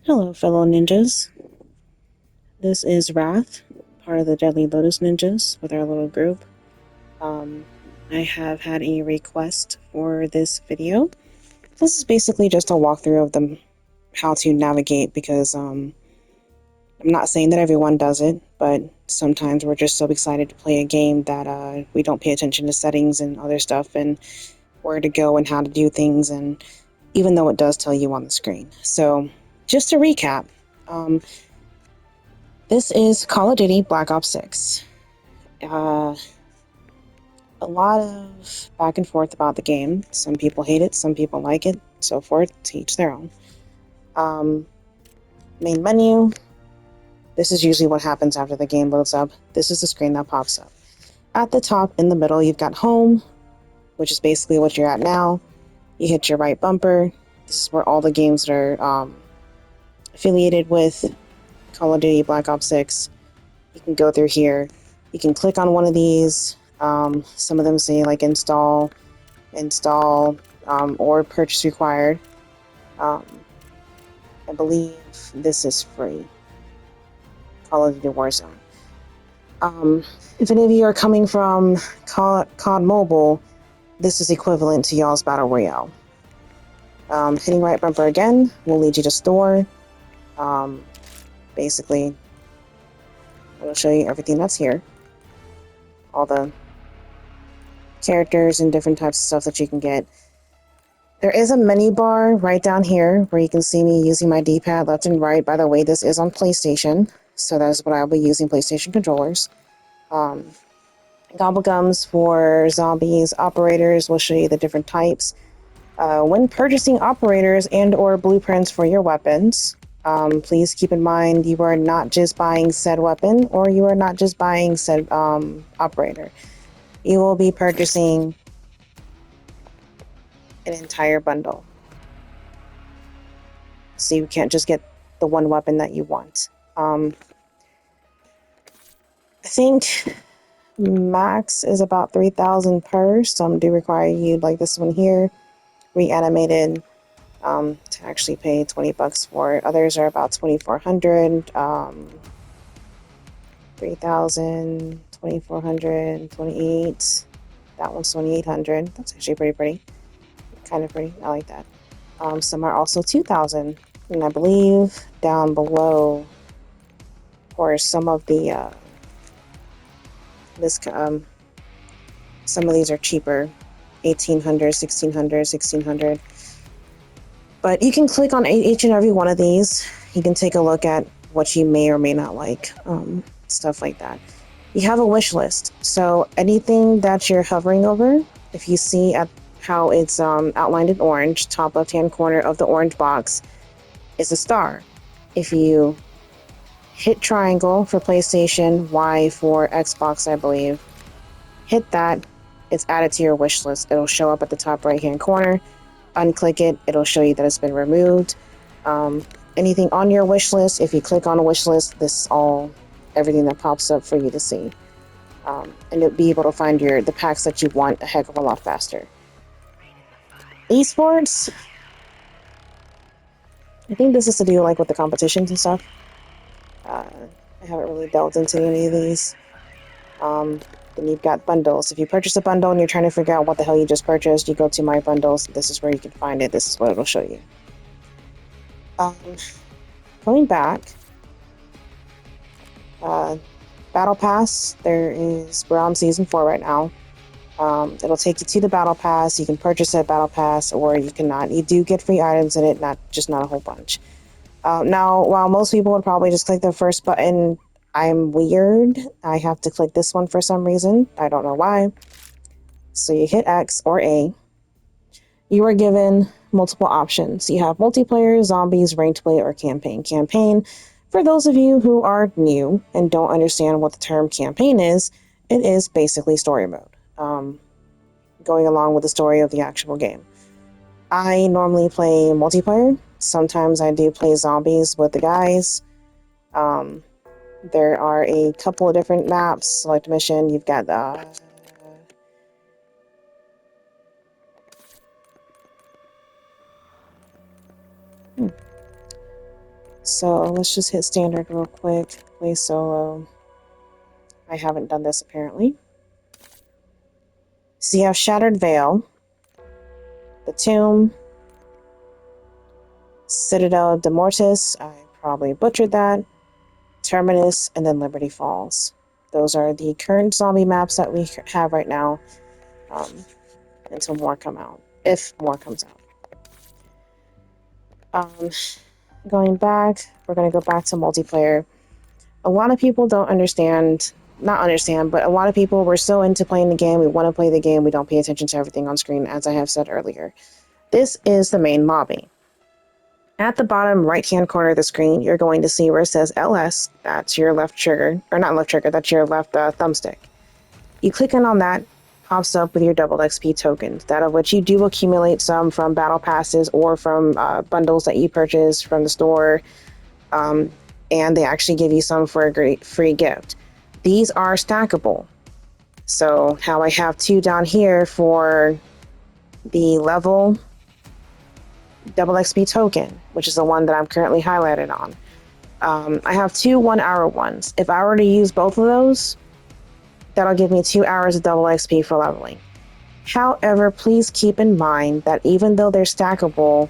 Hello, fellow ninjas. This is Wrath, part of the Deadly Lotus Ninjas with our little group. I have had a request for this video. This is basically just a walkthrough of how to navigate because I'm not saying that everyone does it, but sometimes we're just so excited to play a game that we don't pay attention to settings and other stuff and where to go and how to do things, and even though it does tell you on the screen. So, just to recap, um, this is Call of Duty Black Ops 6. A lot of back and forth about the game. Some people hate it, some people like it, so forth, to each their own. Um, Main menu. This is usually what happens after the game loads up. This is the screen that pops up. At the top in the middle, you've got home, which is basically what you're at now. You hit your right bumper. This is where all the games that are affiliated with Call of Duty Black Ops 6. You can go through here. You can click on one of these. Some of them say like install, or purchase required. I believe this is free. Call of Duty Warzone. If any of you are coming from COD Mobile, this is equivalent to y'all's Battle Royale. Hitting right bumper again will lead you to store. Basically, it'll show you everything that's here. All the characters and different types of stuff that you can get. There is a menu bar right down here where you can see me using my D-pad left and right. By the way, this is on PlayStation, so that is what I'll be using, PlayStation controllers. Gobblegums for zombies. Operators will show you the different types. When purchasing operators and or blueprints for your weapons, please keep in mind you are not just buying said weapon, or you are not just buying said operator. You will be purchasing an entire bundle. So you can't just get the one weapon that you want. I think max is about 3,000 per. Some do require you, like this one here, reanimated, to actually pay 20 bucks for it. Others are about 2,400, 3,000, 2,400, 28. That one's 2,800. That's actually pretty. Kind of pretty. I like that. Some are also 2,000. And I believe down below, for some of the, some of these are cheaper. 1,800, 1,600, 1,600. But you can click on each and every one of these. You can take a look at what you may or may not like, stuff like that. You have a wish list. So anything that you're hovering over, if you see at how it's outlined in orange, top left-hand corner of the orange box is a star. If you hit triangle for PlayStation, Y for Xbox, I believe, hit that, it's added to your wish list. It'll show up at the top right-hand corner. Unclick it, it'll show you that it's been removed. Anything on your wish list, if you click on a wish list, this is everything that pops up for you to see. And you'll be able to find the packs that you want a heck of a lot faster. Esports, I think this is to do like with the competitions and stuff. I haven't really delved into any of these. Then you've got bundles. If you purchase a bundle and you're trying to figure out what the hell you just purchased, you go to My Bundles. This is where you can find it. This is what it'll show you. Going back, Battle Pass, we're on Season 4 right now. It'll take you to the Battle Pass. You can purchase that Battle Pass, or you cannot. You do get free items in it, not a whole bunch. Now, while most people would probably just click the first button, I'm weird. I have to click this one for some reason. I don't know why. So you hit X or A. You are given multiple options. You have multiplayer, zombies, ranked play, or campaign. Campaign, for those of you who are new and don't understand what the term campaign is, it is basically story mode, going along with the story of the actual game. I normally play multiplayer. Sometimes I do play zombies with the guys. There are a couple of different maps. Select mission. You've got So let's just hit standard real quick. Play solo. I haven't done this apparently. So you have Shattered Veil, the Tomb, Citadel de Mortis, I probably butchered that, Terminus, and then Liberty Falls. Those are the current zombie maps that we have right now, until more come out, if more comes out. Going back, we're going to go back to multiplayer. A lot of people don't understand, not understand, but a lot of people, we're so into playing the game, we want to play the game, we don't pay attention to everything on screen, as I have said earlier. This is the main lobby. At the bottom right-hand corner of the screen, you're going to see where it says LS, that's your left trigger, or not left trigger, that's your left thumbstick. You click in on that, pops up with your double XP tokens, that of which you do accumulate some from battle passes or from bundles that you purchase from the store, and they actually give you some for a great free gift. These are stackable. So how I have 2 down here for the level double XP token, which is the one that I'm currently highlighted on. I have 2 1-hour ones. If I were to use both of those, that'll give me 2 hours of double XP for leveling. However, please keep in mind that even though they're stackable,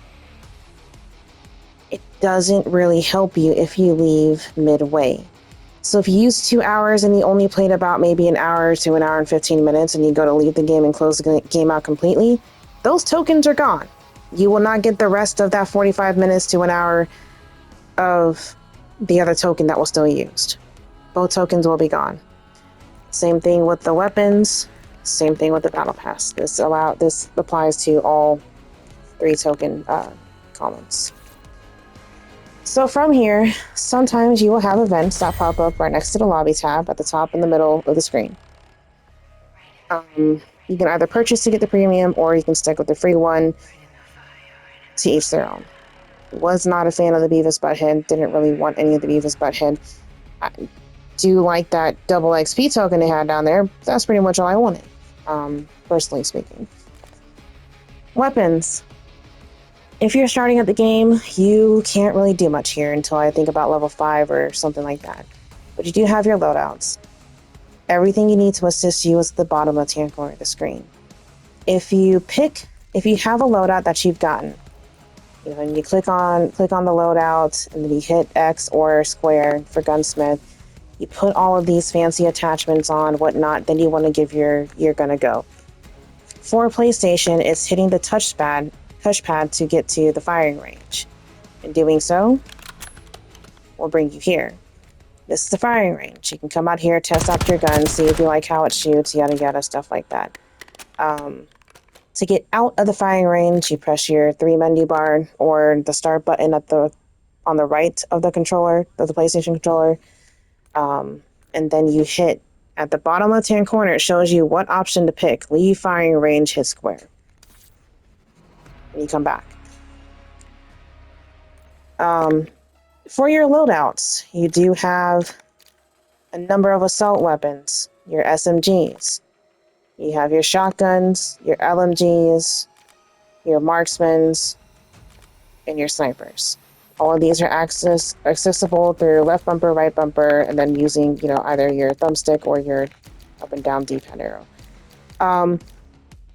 it doesn't really help you if you leave midway. So if you use 2 hours and you only played about maybe an hour to an hour and 15 minutes and you go to leave the game and close the game out completely, those tokens are gone. You will not get the rest of that 45 minutes to an hour of the other token that was still used. Both tokens will be gone. Same thing with the weapons, same thing with the battle pass. This applies to all 3 token columns. So from here, sometimes you will have events that pop up right next to the lobby tab at the top in the middle of the screen. You can either purchase to get the premium or you can stick with the free one. To each their own. Was not a fan of the Beavis Butthead, didn't really want any of the Beavis Butthead. I do like that double XP token they had down there. That's pretty much all I wanted, personally speaking. Weapons. If you're starting at the game, you can't really do much here until I think about level 5 or something like that. But you do have your loadouts. Everything you need to assist you is at the bottom left-hand corner of the screen. If you have a loadout that you've gotten, and you click on the loadout, and then you hit X or square for gunsmith. You put all of these fancy attachments on, whatnot. Then you want to give your gun a go. For PlayStation, it's hitting the touchpad to get to the firing range. In doing so, will bring you here. This is the firing range. You can come out here, test out your gun, see if you like how it shoots, yada yada, stuff like that. To get out of the firing range, you press your 3 menu bar or the start button on the right of the controller, of the PlayStation controller, and then you hit at the bottom left-hand corner. It shows you what option to pick: leave firing range, hit square, and you come back. For your loadouts, you do have a number of assault weapons, your SMGs. You have your shotguns, your LMGs, your marksmans, and your snipers. All of these are accessible through left bumper, right bumper, and then using, either your thumbstick or your up and down D-pad arrow.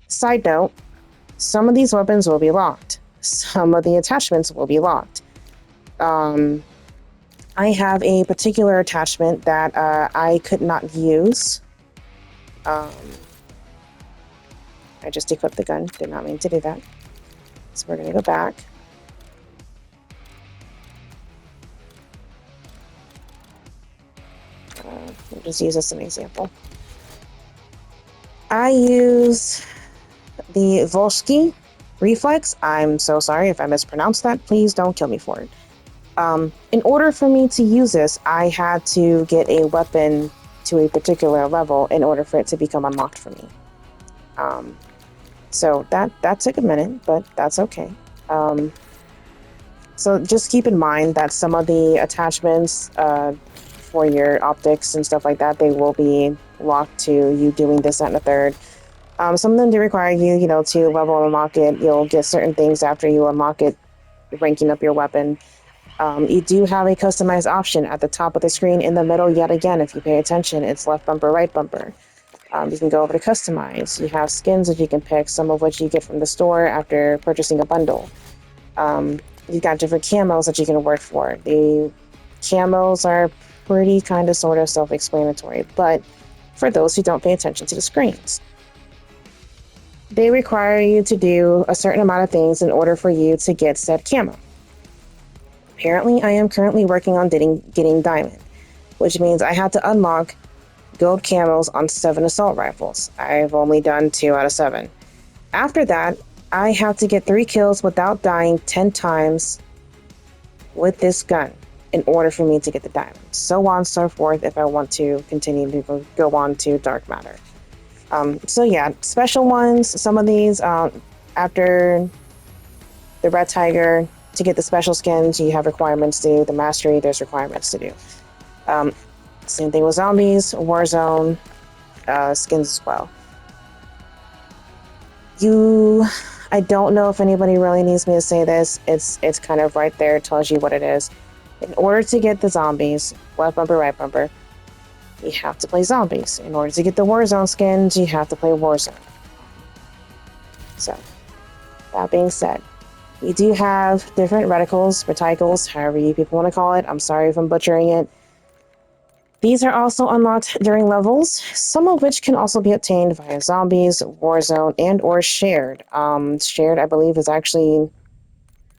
Side note, some of these weapons will be locked. Some of the attachments will be locked. I have a particular attachment that I could not use. I just equipped the gun, did not mean to do that. So we're going to go back. We'll just use this as an example. I use the Volsky Reflex. I'm so sorry if I mispronounced that. Please don't kill me for it. In order for me to use this, I had to get a weapon to a particular level in order for it to become unlocked for me. So that took a minute, but that's okay. So just keep in mind that some of the attachments for your optics and stuff like that, they will be locked to you doing this, that, and the third. Some of them do require you, to level and unlock it. You'll get certain things after you unlock it, ranking up your weapon. You do have a customized option at the top of the screen in the middle. Yet again, if you pay attention, it's left bumper, right bumper. You can go over to customize. You have skins that you can pick, some of which you get from the store after purchasing a bundle. You've got different camos that you can work for. The camos are pretty kind of sort of self-explanatory, but for those who don't pay attention to the screens, they require you to do a certain amount of things in order for you to get said camo. Apparently, I am currently working on getting diamond, which means I had to unlock gold camos on 7 assault rifles. I've only done 2 out of 7. After that, I have to get 3 kills without dying 10 times with this gun in order for me to get the diamond. So on and so forth if I want to continue to go on to dark matter. So yeah, special ones, some of these, after the Red Tiger, to get the special skins, you have requirements to do. The Mastery, there's requirements to do. Same thing with zombies, Warzone, skins as well. I don't know if anybody really needs me to say this. It's kind of right there, it tells you what it is. In order to get the zombies, left bumper, right bumper, you have to play zombies. In order to get the Warzone skins, you have to play Warzone. So, that being said, you do have different reticles, however you people want to call it. I'm sorry if I'm butchering it. These are also unlocked during levels, some of which can also be obtained via zombies, Warzone, and or shared. Shared, I believe, is actually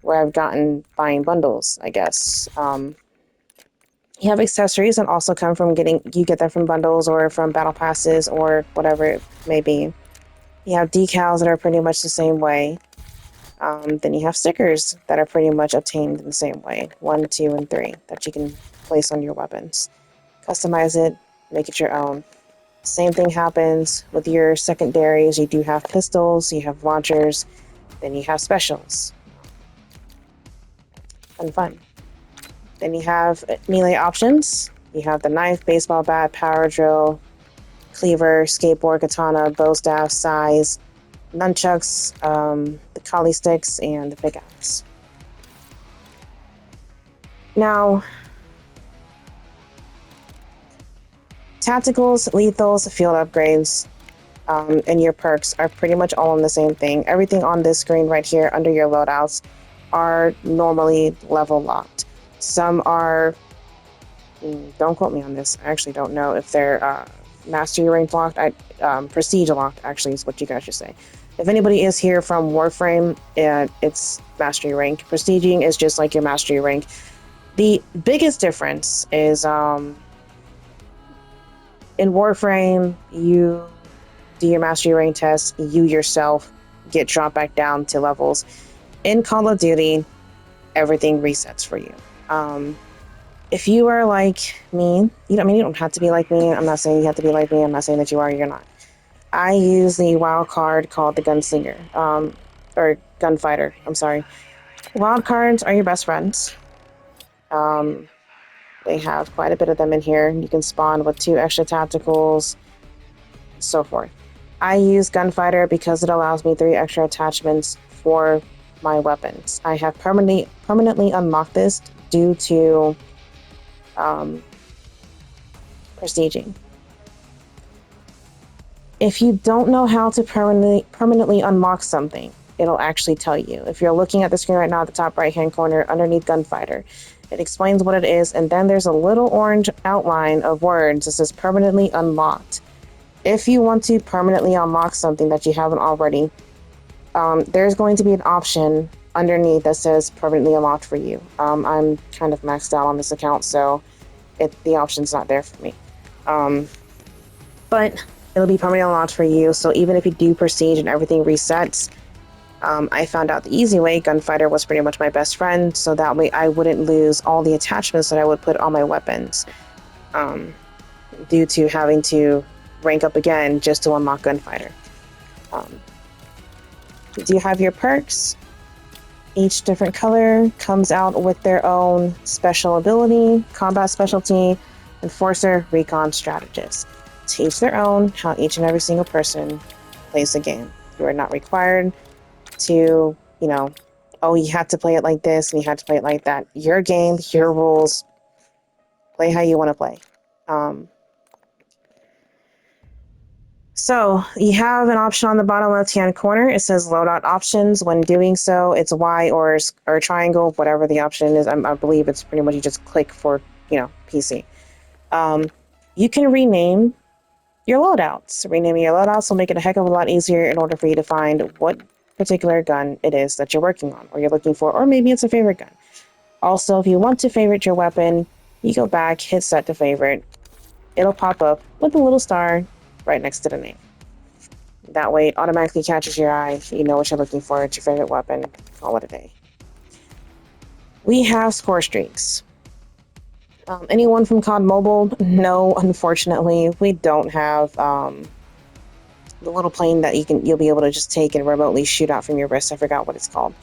where I've gotten buying bundles, I guess. You have accessories that also come from you get them from bundles or from battle passes or whatever it may be. You have decals that are pretty much the same way. Then you have stickers that are pretty much obtained in the same way, 1, 2, and 3, that you can place on your weapons. Customize it, make it your own. Same thing happens with your secondaries. You do have pistols, you have launchers, then you have specials. Fun. Then you have melee options. You have the knife, baseball bat, power drill, cleaver, skateboard, katana, bow staff, sais, nunchucks, the collie sticks, and the pickaxe. Now, tacticals, lethals, field upgrades, and your perks are pretty much all in the same thing. Everything on this screen right here under your loadouts are normally level locked. Some are, don't quote me on this, I actually don't know if they're mastery rank locked. Prestige locked actually is what you guys should say. If anybody is here from Warframe, it's mastery rank. Prestiging is just like your mastery rank. The biggest difference is in Warframe, you do your mastery rank test, you yourself get dropped back down to levels. In Call of Duty, everything resets for you. If you are like me, you don't have to be like me. I'm not saying you have to be like me. I'm not saying that you are or you're not. I use the wild card called the Gunslinger, or Gunfighter, I'm sorry. Wild cards are your best friends. They have quite a bit of them in here. You can spawn with 2 extra tacticals, so forth. I use Gunfighter because it allows me 3 extra attachments for my weapons. I have permanently unlocked this due to prestiging. If you don't know how to permanently unlock something, it'll actually tell you. If you're looking at the screen right now at the top right hand corner underneath Gunfighter, it explains what it is, and then there's a little orange outline of words that says permanently unlocked. If you want to permanently unlock something that you haven't already, there's going to be an option underneath that says permanently unlocked for you. I'm kind of maxed out on this account, so the option's not there for me. But it'll be permanently unlocked for you, so even if you do prestige and everything resets, I found out the easy way. Gunfighter was pretty much my best friend, so that way I wouldn't lose all the attachments that I would put on my weapons, due to having to rank up again just to unlock Gunfighter. You do have your perks. Each different color comes out with their own special ability, combat specialty, enforcer, recon, strategist. To each their own, how each and every single person plays the game. You are not required to, oh, you have to play it like this and you have to play it like that. Your game, your rules. Play how you want to play. So you have an option on the bottom left-hand corner. It says loadout options. When doing so, it's Y or triangle, whatever the option is. I believe it's pretty much you just click for, PC. You can rename your loadouts. Renaming your loadouts will make it a heck of a lot easier in order for you to find what particular gun it is that you're working on or you're looking for, or maybe it's a favorite gun. Also, if you want to favorite your weapon, you go back, hit set to favorite. It'll pop up with a little star right next to the name. That way it automatically catches your eye. You know what you're looking for. It's your favorite weapon. Call it a day. We have score streaks. Anyone from COD Mobile? No, unfortunately. We don't have the little plane that you'll be able to just take and remotely shoot out from your wrist. I forgot what it's called.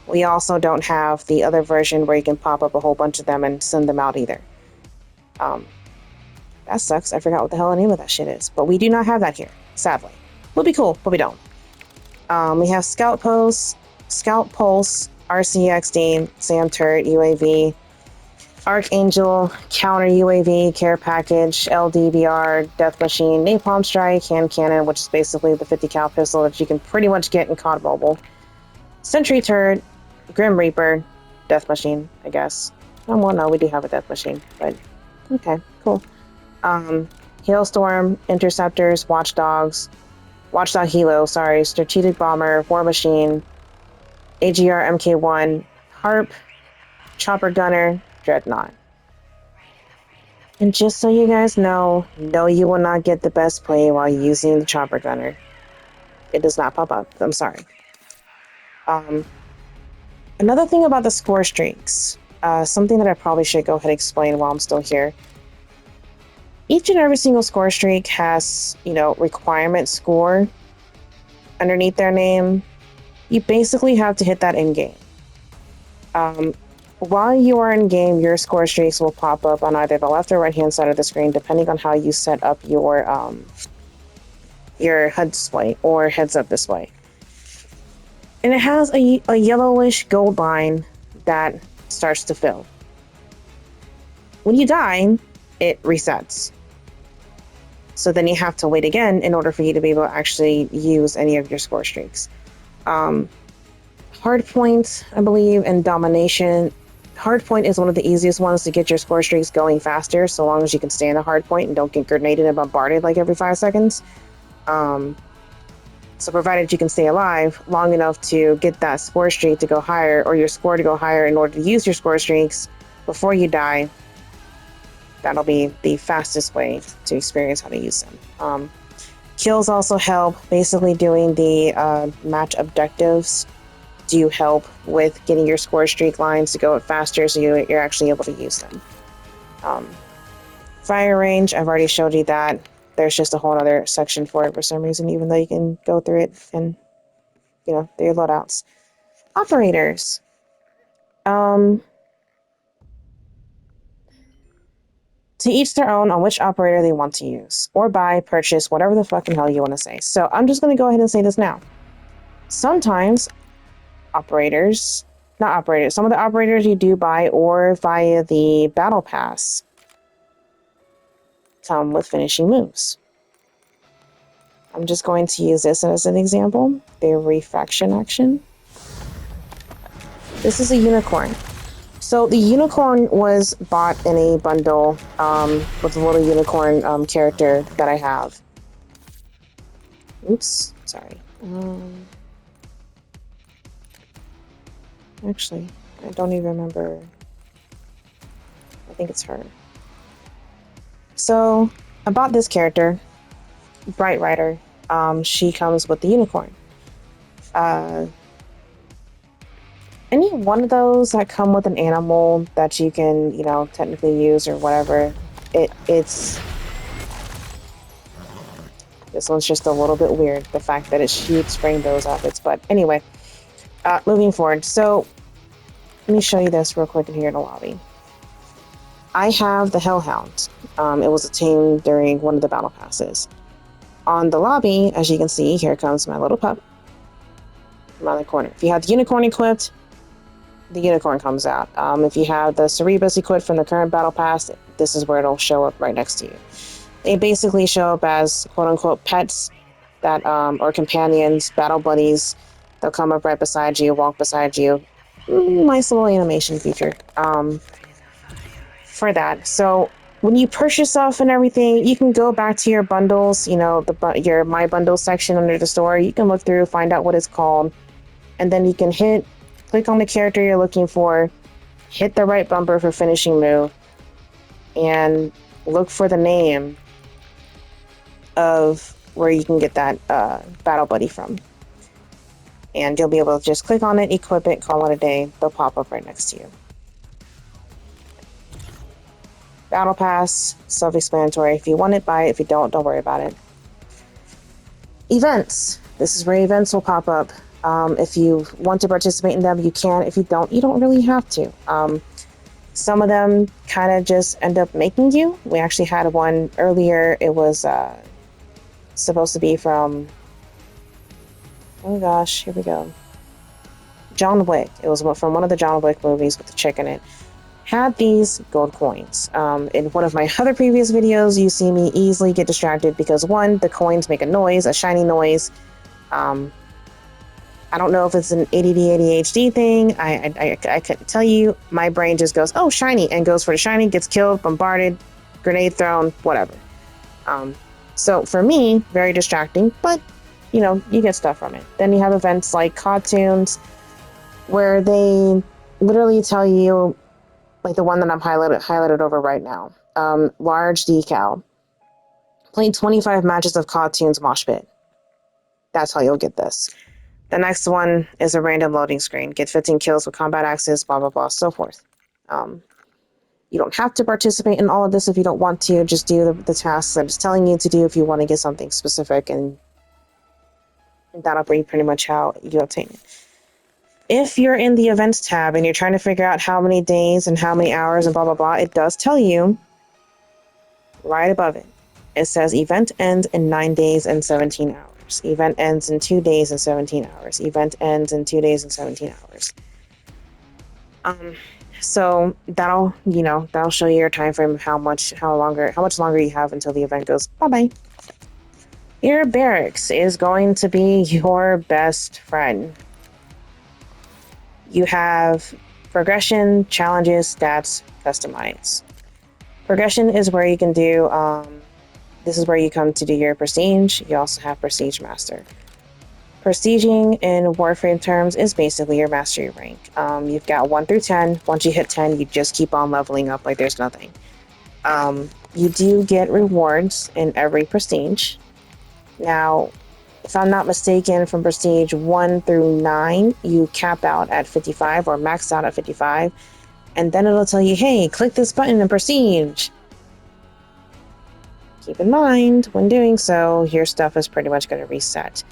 We also don't have the other version where you can pop up a whole bunch of them and send them out either. That sucks. I forgot what the hell the name of that shit is. But we do not have that here, sadly. Would be cool, but we don't. We have Scout Pulse, RCXD, SAM Turret, UAV, Archangel, Counter UAV, Care Package, LDBR, Death Machine, Napalm Strike, Hand Cannon, which is basically the 50 cal pistol that you can pretty much get in COD Mobile, Sentry Turret, Grim Reaper, Death Machine, I guess. Oh, well, no, we do have a Death Machine, but okay, cool. Hailstorm, Interceptors, Watchdog Helo, Strategic Bomber, War Machine, AGR MK1, Harp, Chopper Gunner, Dreadnought. And just so you guys know, no, you will not get the best play while using the Chopper Gunner. It does not pop up. I'm sorry. Another thing about the score streaks, something that I probably should go ahead and explain while I'm still here. Each and every single score streak has, requirement score underneath their name. You basically have to hit that in-game. While you are in-game, your score streaks will pop up on either the left or right-hand side of the screen, depending on how you set up your HUD display or heads-up display. And it has a yellowish gold line that starts to fill. When you die, it resets. So then you have to wait again in order for you to be able to actually use any of your score streaks. Hardpoint, I believe, and Domination. Hardpoint is one of the easiest ones to get your score streaks going faster, so long as you can stay in a hardpoint and don't get grenaded and bombarded like every 5 seconds. So provided you can stay alive long enough to get that score streak to go higher, or your score to go higher in order to use your score streaks before you die, that'll be the fastest way to experience how to use them. Kills also help. Basically doing the match objectives do help with getting your score streak lines to go faster, so you're actually able to use them. Fire range, I've already showed you that. There's just a whole other section for it for some reason, even though you can go through it and, through your loadouts. Operators. To each their own on which operator they want to use, or buy, purchase, whatever the fucking hell you want to say. So I'm just going to go ahead and say this now. Sometimes some of the operators you do buy or via the battle pass come with finishing moves. I'm just going to use this as an example. The refraction action. This is a unicorn. So the unicorn was bought in a bundle with a little unicorn character that I have. Oops, sorry. Actually, I don't even remember. I think it's her. So I bought this character, Bright Rider. She comes with the unicorn. Any one of those that come with an animal that you can, technically use or whatever, it's... This one's just a little bit weird, the fact that it shoots rainbows off it. But anyway, moving forward. So, let me show you this real quick here in the lobby. I have the Hellhound. It was obtained during one of the battle passes. On the lobby, as you can see, here comes my little pup around the corner. If you have the unicorn equipped, the unicorn comes out. If you have the Cerebus equipped from the current battle pass, this is where it'll show up right next to you. They basically show up as quote-unquote pets that or companions, battle buddies. They'll come up right beside you, walk beside you. Nice little animation feature for that. So when you purchase stuff and everything, you can go back to your bundles, you know, your My Bundles section under the store. You can look through, find out what it's called, and then you can click on the character you're looking for, hit the right bumper for finishing move, and look for the name of where you can get that battle buddy from. And you'll be able to just click on it, equip it, call it a day. They'll pop up right next to you. Battle Pass, self-explanatory. If you want it, buy it. If you don't worry about it. Events. This is where events will pop up. If you want to participate in them, you can. If you don't really have to. Some of them kind of just end up making you. We actually had one earlier. It was supposed to be from, oh gosh, here we go. John Wick. It was from one of the John Wick movies with the chick in it. Had these gold coins. In one of my other previous videos, you see me easily get distracted because one, the coins make a noise, a shiny noise. I don't know if it's an ADD, ADHD thing. I couldn't tell you. My brain just goes, oh, shiny, and goes for the shiny, gets killed, bombarded, grenade thrown, whatever. So for me, very distracting, but you know, you get stuff from it. Then you have events like Cartoons, where they literally tell you, like the one that I'm highlighted over right now, large decal. Play 25 matches of Cartoons Mosh Pit. That's how you'll get this. The next one is a random loading screen. Get 15 kills with combat axes, blah, blah, blah, so forth. You don't have to participate in all of this if you don't want to. Just do the tasks I'm just telling you to do if you want to get something specific, and that'll be pretty much how you obtain it. If you're in the events tab and you're trying to figure out how many days and how many hours and blah, blah, blah, it does tell you right above it. It says event ends in 9 days and 17 hours. Event ends in 2 days and 17 hours. Event ends in 2 days and 17 hours. So that'll show you your time frame of how much longer you have until the event goes bye-bye. Your barracks is going to be your best friend. You have progression, challenges, stats, customize. Progression is where you can do, this is where you come to do your prestige. You also have prestige master. Prestiging in Warframe terms is basically your mastery rank. You've got 1 through 10. Once you hit 10, you just keep on leveling up like there's nothing. You do get rewards in every prestige. Now, if I'm not mistaken, from prestige 1 through 9, you cap out at 55 or max out at 55. And then it'll tell you, hey, click this button in prestige. Keep in mind, when doing so, your stuff is pretty much going to reset.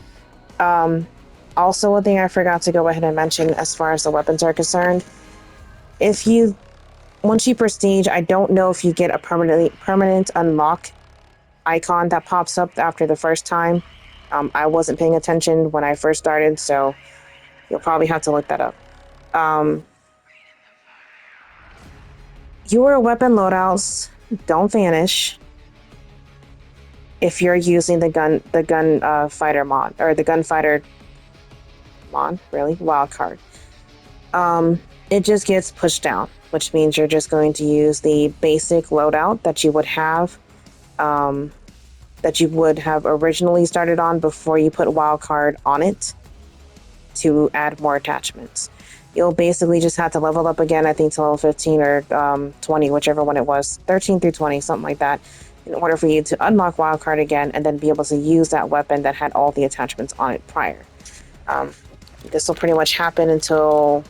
Also, one thing I forgot to go ahead and mention as far as the weapons are concerned, once you prestige, I don't know if you get a permanent unlock icon that pops up after the first time. I wasn't paying attention when I first started, so you'll probably have to look that up. Your weapon loadouts don't vanish if you're using the gunfighter mod, or the gunfighter mod, really, wildcard. It just gets pushed down, which means you're just going to use the basic loadout that you would have originally started on before you put wildcard on it to add more attachments. You'll basically just have to level up again, I think to level 15 or 20, whichever one it was, 13 through 20, something like that, in order for you to unlock wildcard again and then be able to use that weapon that had all the attachments on it prior. This will pretty much happen until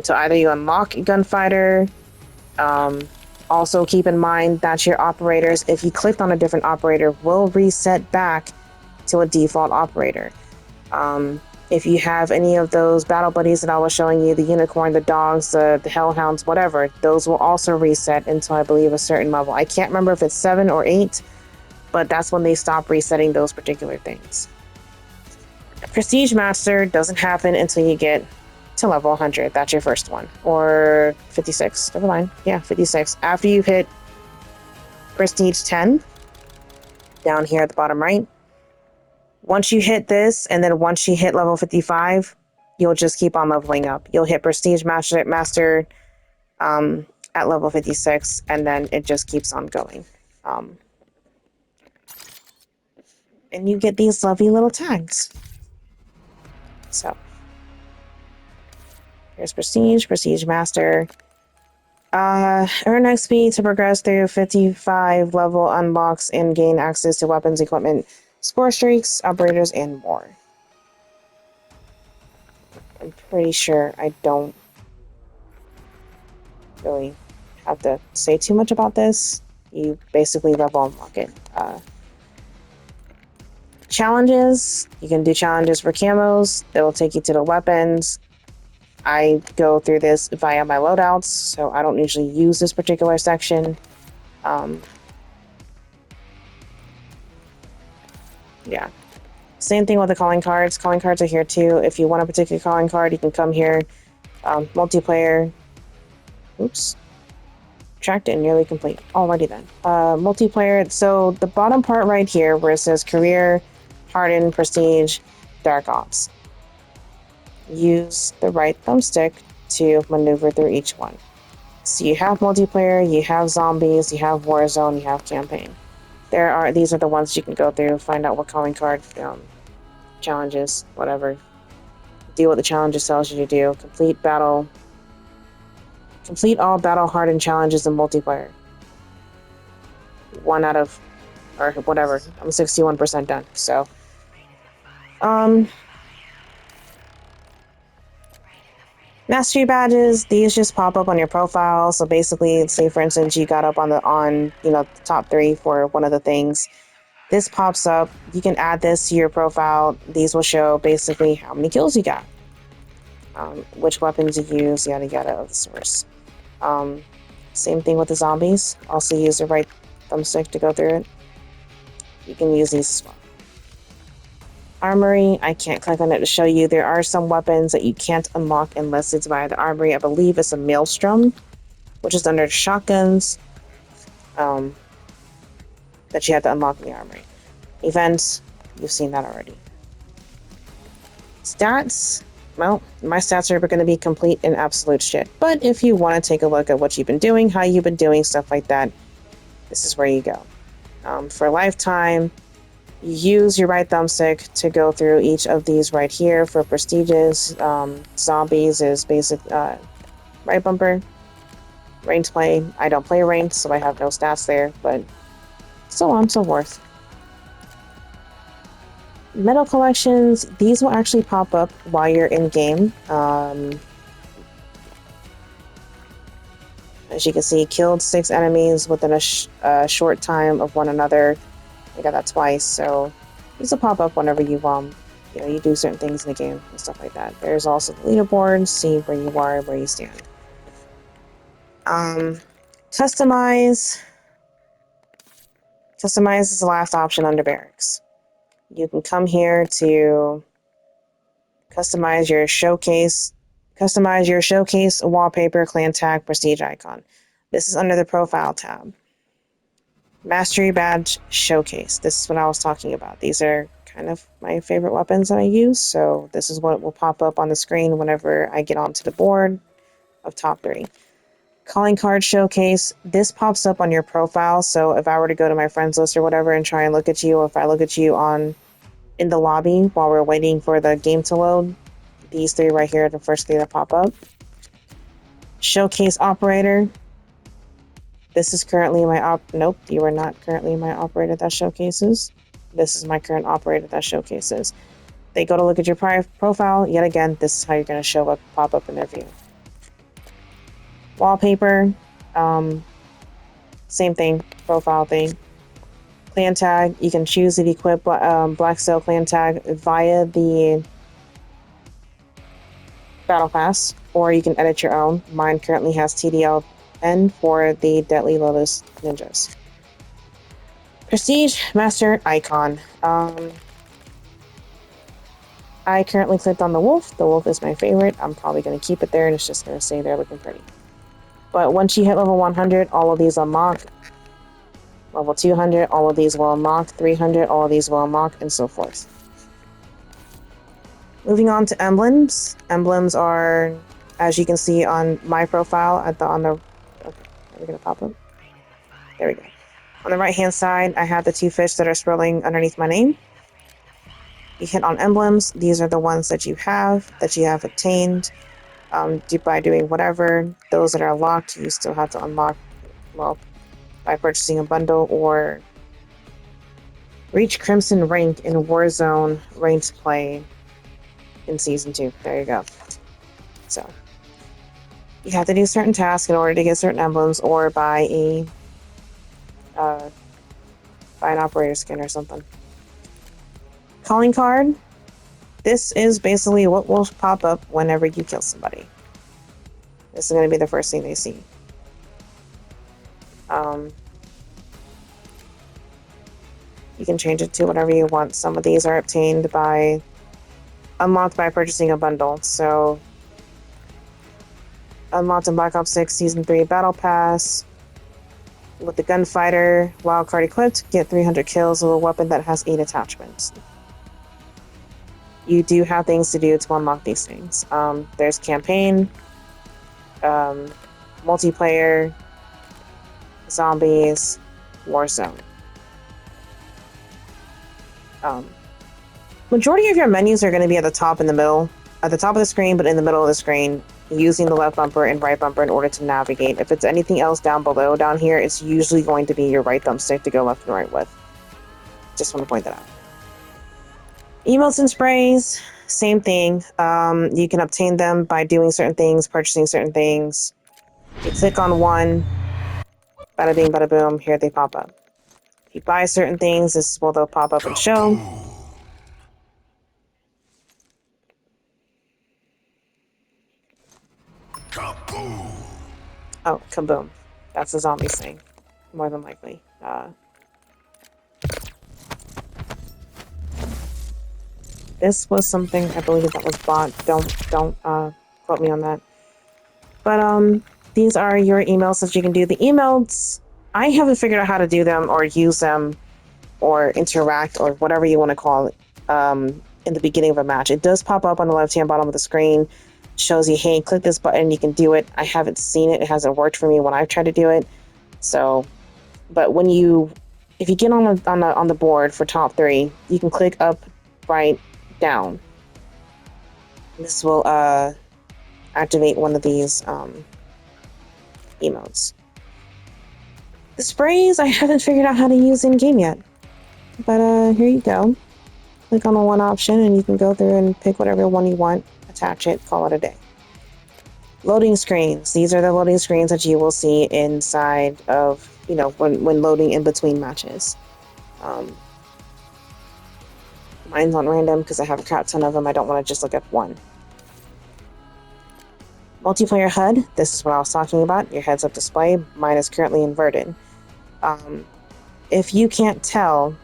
either you unlock Gunfighter. Also keep in mind that your operators, if you clicked on a different operator, will reset back to a default operator. If you have any of those battle buddies that I was showing you, the unicorn, the dogs, the hellhounds, whatever, those will also reset until I believe a certain level. I can't remember if it's 7 or 8, but that's when they stop resetting those particular things. Prestige Master doesn't happen until you get to level 100. That's your first one. Or 56. Never mind. Yeah, 56. After you hit Prestige 10, down here at the bottom right, once you hit this, and then once you hit level 55, you'll just keep on leveling up. You'll hit Prestige Master at level 56, and then it just keeps on going. And you get these lovely little tags. So, here's Prestige Master. Earn XP to progress through 55 level unlocks and gain access to weapons, equipment, score streaks, operators, and more. I'm pretty sure I don't really have to say too much about this. You basically level unlock it. Challenges. You can do challenges for camos. That will take you to the weapons. I go through this via my loadouts, so I don't usually use this particular section. Yeah. Same thing with the calling cards. Calling cards are here too. If you want a particular calling card, you can come here. Multiplayer. Oops. Tracked and nearly complete. Alrighty then. Multiplayer. So the bottom part right here where it says Career, Hardened, Prestige, Dark Ops. Use the right thumbstick to maneuver through each one. So you have multiplayer, you have zombies, you have Warzone, you have campaign. These are the ones you can go through, find out what calling card challenges, whatever. Do what the challenges tells you to do. Complete all battle hardened challenges in multiplayer. 1 out of, or whatever. I'm 61% done. So, mastery badges. These just pop up on your profile. So basically, say for instance, you got up on the top 3 for one of the things. This pops up. You can add this to your profile. These will show basically how many kills you got, which weapons you use, yada yada of the source. Same thing with the zombies. Also use the right thumbstick to go through it. You can use these as well. Armory, I can't click on it to show you. There are some weapons that you can't unlock unless it's via the armory. I believe it's a Maelstrom, which is under shotguns, that you have to unlock in the armory. Events, you've seen that already. Stats, well, my stats are going to be complete and absolute shit. But if you want to take a look at what you've been doing, how you've been doing, stuff like that, this is where you go. For lifetime, use your right thumbstick to go through each of these right here. For prestiges, zombies is basic right bumper. Ranked play, I don't play ranked, so I have no stats there, but so on, so forth. Medal collections, these will actually pop up while you're in game. As you can see, killed 6 enemies within a short time of one another. I got that twice, so these will pop up whenever you you do certain things in the game and stuff like that. There's also the leaderboard, see where you are, where you stand. Customize. Customize is the last option under barracks. You can come here to customize your showcase wallpaper, clan tag, prestige icon. This is under the profile tab. Mastery badge showcase. This is what I was talking about. These are kind of my favorite weapons that I use, so this is what will pop up on the screen whenever I get onto the board of top 3. Calling card showcase. This pops up on your profile, so if I were to go to my friends list or whatever and try and look at you, or if I look at you in the lobby while we're waiting for the game to load, these 3 right here are the first 3 that pop up. Showcase operator. This is currently my nope, you are not currently my operator that showcases. This is my current operator that showcases. They go to look at your profile, yet again, this is how you're going to pop up in their view. Wallpaper, same thing, profile thing. Clan tag, you can choose to equip Black Sail clan tag via the Battle Pass, or you can edit your own. Mine currently has TDLN for the Deadly Lotus Ninjas. Prestige Master Icon. I currently clicked on the wolf. The wolf is my favorite. I'm probably going to keep it there, and it's just going to stay there looking pretty. But once you hit level 100, all of these unlock. Level 200, all of these will unlock. 300, all of these will unlock, and so forth. Moving on to emblems. Emblems are, as you can see on my profile, okay, are we going to pop up? There we go. On the right-hand side, I have the two fish that are scrolling underneath my name. You hit on emblems. These are the ones that you have obtained by doing whatever. Those that are locked, you still have to unlock, well, by purchasing a bundle or reach Crimson rank in Warzone ranked play in Season 2. There you go. So, you have to do certain tasks in order to get certain emblems or buy an operator skin or something. Calling card. This is basically what will pop up whenever you kill somebody. This is going to be the first thing they see. You can change it to whatever you want. Some of these are obtained by unlocked by purchasing a bundle. So, unlocked in Black Ops 6 Season 3 Battle Pass. With the Gunfighter wildcard equipped, get 300 kills with a weapon that has 8 attachments. You do have things to do to unlock these things. There's campaign, multiplayer, zombies, Warzone. Majority of your menus are going to be at the top and the middle. At the top of the screen, but in the middle of the screen, using the left bumper and right bumper in order to navigate. If it's anything else down below, down here, it's usually going to be your right thumbstick to go left and right with. Just want to point that out. Emotes and sprays, same thing. You can obtain them by doing certain things, purchasing certain things. You click on one, bada bing, bada boom, here they pop up. If you buy certain things, this is what they'll pop up and show. Kaboom! Oh, kaboom. That's a zombie thing, more than likely. This was something I believe that was bought. Don't quote me on that. But these are your emails that you can do. The emails, I haven't figured out how to do them or use them or interact or whatever you want to call it in the beginning of a match. It does pop up on the left-hand bottom of the screen. Shows you, hey, click this button, you can do it. I haven't seen it. It hasn't worked for me when I've tried to do it. So, but if you get on the board for top 3, you can click up, right, down. This will activate one of these emotes. The sprays I haven't figured out how to use in game yet, but here you go. Click on the one option and you can go through and pick whatever one you want, attach it, call it a day. Loading screens. These are the loading screens that you will see inside of, when loading in between matches. Mine's on random because I have a crap ton of them. I don't want to just look at one. Multiplayer HUD. This is what I was talking about. Your heads-up display. Mine is currently inverted. If you can't tell,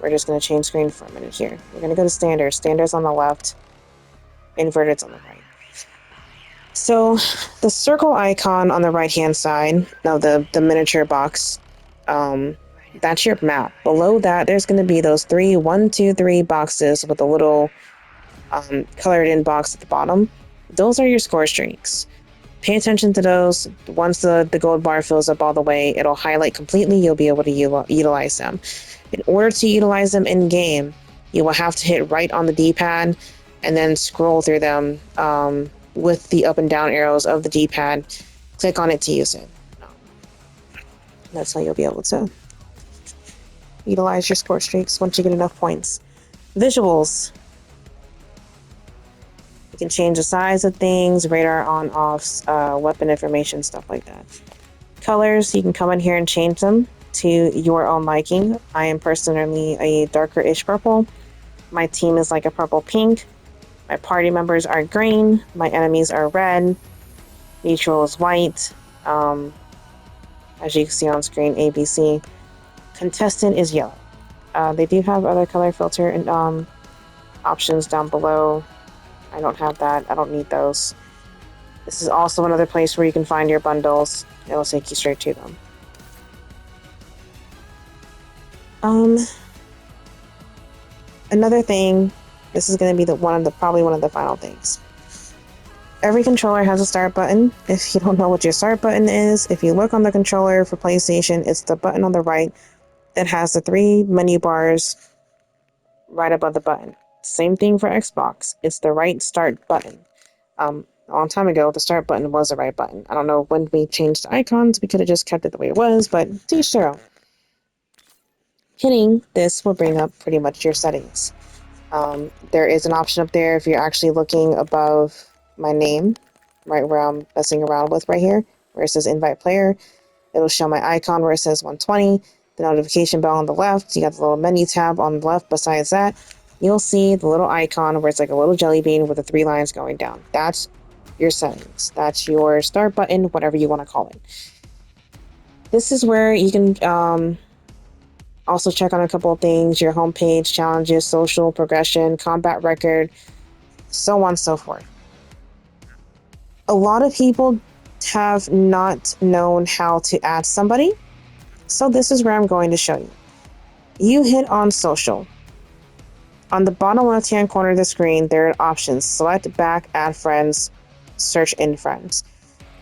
we're just going to change screen for a minute here. We're going to go to standard. Standard's on the left. Inverted's on the right. So the circle icon on the right-hand side of the miniature box, that's your map. Below that, there's going to be those 1, 2, 3 boxes with a little colored-in box at the bottom. Those are your score streaks. Pay attention to those. Once the gold bar fills up all the way, it'll highlight completely. You'll be able to utilize them. In order to utilize them in-game, you will have to hit right on the D-pad and then scroll through them with the up and down arrows of the D-pad. Click on it to use it. That's how you'll be able to utilize your score streaks once you get enough points. Visuals. You can change the size of things, radar on-offs, weapon information, stuff like that. Colors, you can come in here and change them to your own liking. I am personally a darker-ish purple. My team is like a purple-pink. My party members are green. My enemies are red. Neutral is white. As you can see on screen, ABC. Contestant is yellow. They do have other color filter and options down below. I don't have that. I don't need those. This is also another place where you can find your bundles. It'll take you straight to them. Another thing, this is going to be probably one of the final things. Every controller has a start button. If you don't know what your start button is, if you look on the controller for PlayStation, it's the button on the right that has the 3 menu bars right above the button. Same thing for Xbox. It's the right start button. A long time ago, the start button was the right button. I don't know when we changed the icons. We could have just kept it the way it was, but to each their own. Hitting this will bring up pretty much your settings. There is an option up there if you're actually looking above my name, right where I'm messing around with right here, where it says invite player. It'll show my icon where it says 120, the notification bell on the left. You got the little menu tab on the left. Besides that, you'll see the little icon where it's like a little jelly bean with the 3 lines going down. That's your settings. That's your start button, whatever you want to call it. This is where you can also check on a couple of things, your homepage, challenges, social, progression, combat record, so on and so forth. A lot of people have not known how to add somebody, so this is where I'm going to show you. You hit on social. On the bottom left-hand corner of the screen, there are options. Select back, add friends, search in friends.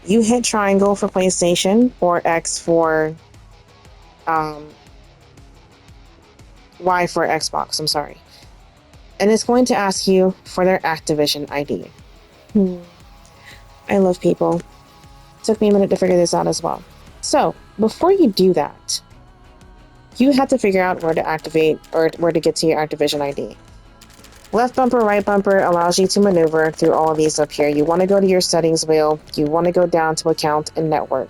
You hit triangle for PlayStation or X for Y for Xbox, I'm sorry. And it's going to ask you for their Activision ID. I love people. It took me a minute to figure this out as well. So, before you do that, you have to figure out where to activate or where to get to your Activision ID. Left bumper, right bumper allows you to maneuver through all of these up here. You want to go to your settings wheel. You want to go down to account and network.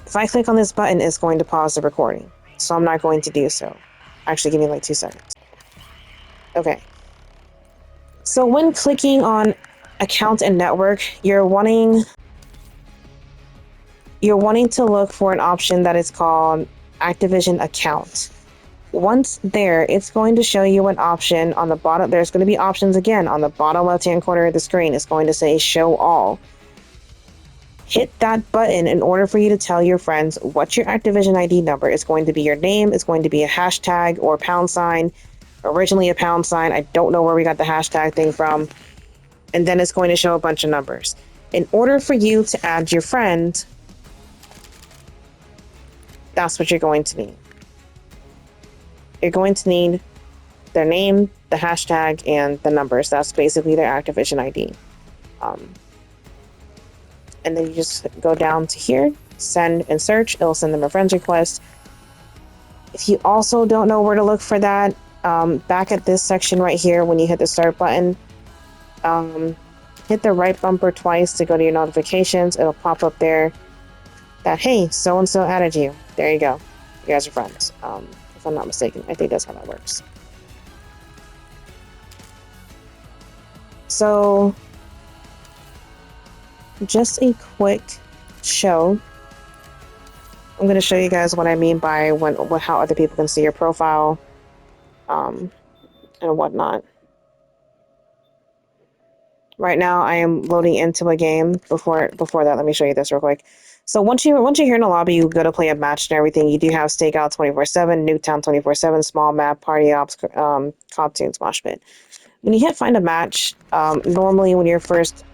If I click on this button, it's going to pause the recording. So I'm not going to do so. Actually, give me like 2 seconds. Okay. So when clicking on account and network, you're wanting to look for an option that is called Activision account. Once there, it's going to show you an option on the bottom. There's going to be options again on the bottom left-hand corner of the screen. It's going to say show all. Hit that button in order for you to tell your friends what your Activision ID number is. Going to be your name. It's going to be a hashtag or £. Originally a £. I don't know where we got the hashtag thing from. And then it's going to show a bunch of numbers. In order for you to add your friend, that's what you're going to need. You're going to need their name, the hashtag, and the numbers. That's basically their Activision ID. And then you just go down to here, send and search. It'll send them a friends request. If you also don't know where to look for that, back at this section right here, when you hit the start button, hit the right bumper twice to go to your notifications. It'll pop up there that, hey, so-and-so added you. There you go. You guys are friends. If I'm not mistaken. I think that's how that works. So, just a quick show. I'm going to show you guys what I mean by how other people can see your profile, and whatnot. Right now, I am loading into a game. Before that, let me show you this real quick. So once you're here in the lobby, you go to play a match and everything. You do have Stakeout 24/7, Nuketown 24/7, Small Map, Party Ops, Cartoons, Mosh Pit. When you hit Find a Match, normally when you first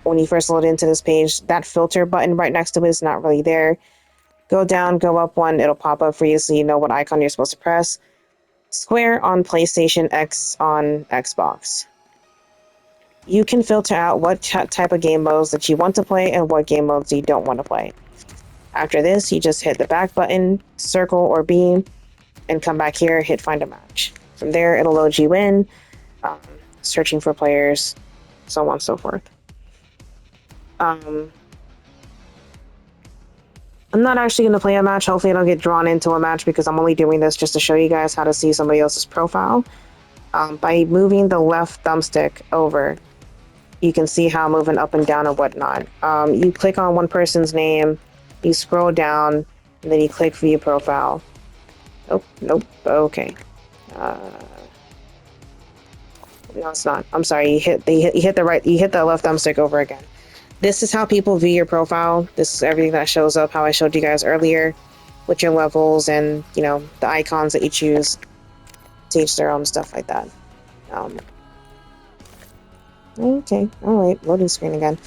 load into this page, that filter button right next to it is not really there. Go down, go up one, it'll pop up for you so you know what icon you're supposed to press. Square on PlayStation, X on Xbox. You can filter out what type of game modes that you want to play and what game modes you don't want to play. After this, you just hit the back button, circle or B, and come back here, hit Find a Match. From there, it'll load you in, searching for players, so on and so forth. I'm not actually going to play a match. Hopefully I don't get drawn into a match because I'm only doing this just to show you guys how to see somebody else's profile. By moving the left thumbstick over, you can see how I'm moving up and down and whatnot. You click on one person's name, you scroll down, and then you click View Profile. Oh, nope, okay. No, it's not. I'm sorry. You hit the right. You hit the left thumbstick over again. This is how people view your profile. This is everything that shows up. How I showed you guys earlier, with your levels and the icons that you choose to each their own, stuff like that. Um, okay, all right. Loading screen again.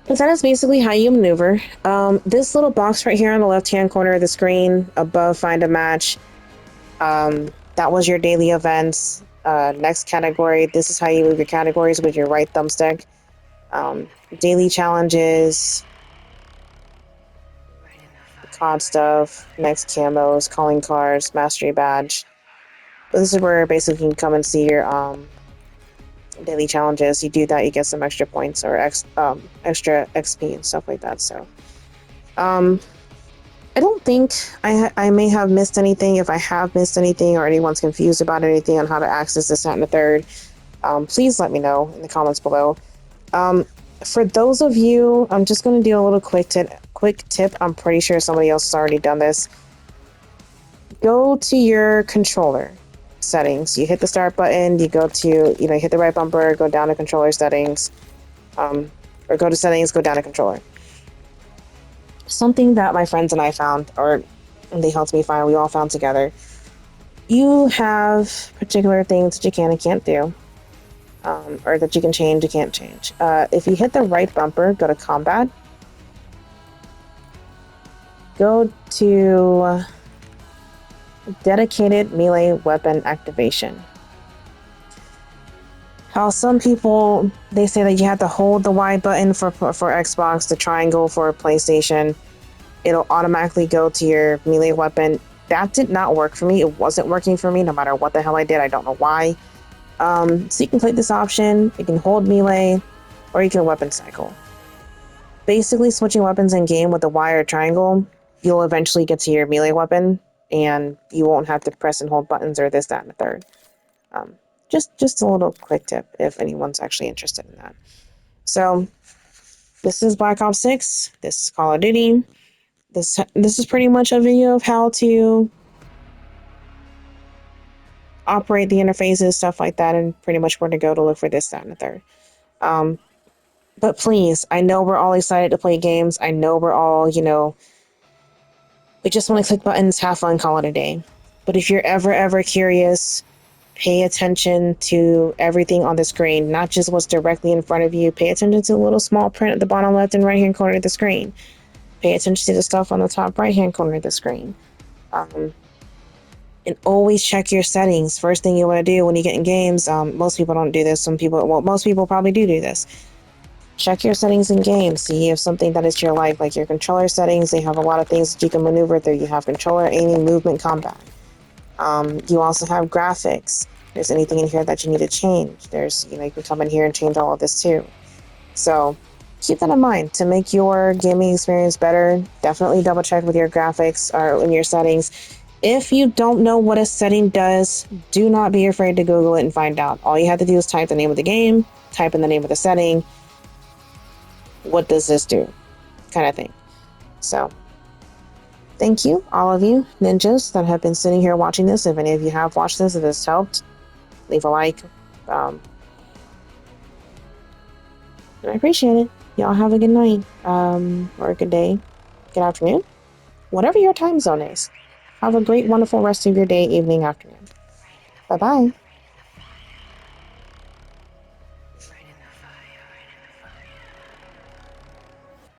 But that is basically how you maneuver. This little box right here on the left-hand corner of the screen above Find a Match, that was your daily events. Next category, this is how you move your categories with your right thumbstick. Daily challenges, COD stuff, next camos, calling cards, mastery badge. But this is where basically you can come and see your daily challenges. You do that, you get some extra points or extra XP and stuff like that. So, I don't think I may have missed anything. If I have missed anything or anyone's confused about anything on how to access this, that, and the third, please let me know in the comments below. For those of you, I'm just going to do a little quick tip. I'm pretty sure somebody else has already done this. Go to your controller settings. You hit the start button. You go to, hit the right bumper, go down to controller settings, or go to settings, go down to controller. Something that my friends and I found, or they helped me find, we all found together. You have particular things that you can and can't do, or that you can change, you can't change. If you hit the right bumper, go to combat. Go to dedicated melee weapon activation. How some people, they say that you have to hold the Y button for Xbox, the triangle for PlayStation. It'll automatically go to your melee weapon. That did not work for me. It wasn't working for me no matter what the hell I did. I don't know why. So you can click this option. You can hold melee, or you can weapon cycle. Basically, switching weapons in game with the Y or triangle, you'll eventually get to your melee weapon, and you won't have to press and hold buttons or this, that, and the third. Just a little quick tip if anyone's actually interested in that. So this is Black Ops 6. This is Call of Duty. This is pretty much a video of how to operate the interfaces, stuff like that, and pretty much where to go to look for this, that, and the third. But please, I know we're all excited to play games. I know we're all, we just want to click buttons, have fun, call it a day. But if you're ever curious, pay attention to everything on the screen, not just what's directly in front of you. Pay attention to the little small print at the bottom left and right-hand corner of the screen. Pay attention to the stuff on the top right-hand corner of the screen. And always check your settings. First thing you want to do when you get in games, most people don't do this. Most people probably do this. Check your settings in games. See if something that is to your life, like your controller settings, they have a lot of things that you can maneuver through. You have controller, aiming, movement, combat. You also have graphics. If there's anything in here that you need to change, you can come in here and change all of this too. So keep that in mind to make your gaming experience better. Definitely double check with your graphics or in your settings. If you don't know what a setting does, do not be afraid to Google it and find out. All you have to do is type the name of the game, type in the name of the setting. What does this do? Kind of thing. So thank you, all of you ninjas that have been sitting here watching this. If any of you have watched this, if this helped, leave a like. And I appreciate it. Y'all have a good night, or a good day, good afternoon, whatever your time zone is. Have a great, wonderful rest of your day, evening, afternoon. Bye-bye.